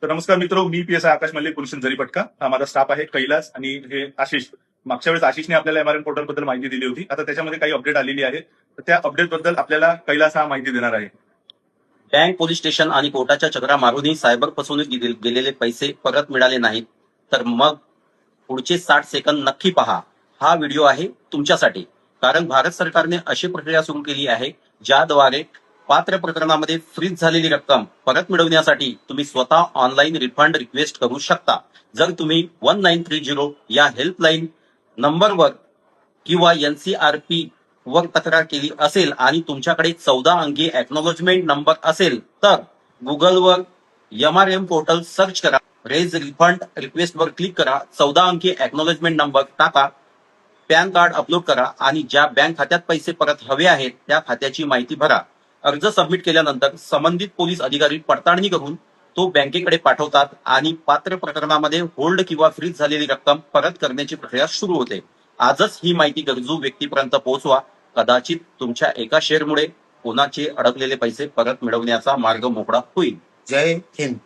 तर नमस्कार मित्रो, मी पी.एस.आय. आकाश मल्लिक, पोलीस जरीपटका. हा माझा स्टाफ आहे, कैलास आणि हे आशिष. मागच्या वेळेस आशिषने आपल्याला एमआरएम पोर्टल बद्दल माहिती दिली होती. आता त्याच्यामध्ये काही अपडेट आलेली आहे, तर त्या अपडेट बद्दल आपल्याला कैलास हा माहिती देणार आहे. बँक, पोलीस स्टेशन आणि कोर्टाच्या चक्रा मारूनही सायबर फसवणूक गेलेले पैसे परत मिळाले नाहीत, तर मग पुढचे 60 सेकंद नक्की पहा. हा व्हिडिओ आहे तुमच्यासाठी. कारण भारत सरकारने अशी प्रक्रिया सुरू केली आहे, ज्याद्वारे पात्र प्रकरणामध्ये फ्रीज झालेली रक्कम परत मिळवण्यासाठी तुम्ही स्वतः ऑनलाईन रिफंड रिक्वेस्ट करू शकता. जर तुम्ही 1930 या हेल्पलाईन नंबरवर किंवा एनसीआरपी वर तक्रार केली असेल आणि तुमच्याकडे 14 अंकी एक्नॉलेजमेंट नंबर असेल, तर गुगलवर एमआरएम पोर्टल सर्च करा, रेज रिफंड रिक्वेस्ट वर क्लिक करा, 14 अंकी एक्नॉलेजमेंट नंबर टाका, पॅन कार्ड अपलोड करा आणि ज्या बँक खात्यात पैसे परत हवे आहेत त्या खात्याची माहिती भरा. अर्ज सबमिट केल्यानंतर संबंधित पोलीस अधिकारी पडताळणी करून तो बँकेकडे पाठवतात आणि पात्र प्रकरणामध्ये होल्ड किंवा फ्रीज झालेली रक्कम परत करण्याची प्रक्रिया सुरू होते. आजच ही माहिती गरजू व्यक्तीपर्यंत पोहोचवा. कदाचित तुमच्या एका शेअरमुळे कोणाचे अडकलेले पैसे परत मिळवण्याचा मार्ग मोकळा होईल. जय हिंद.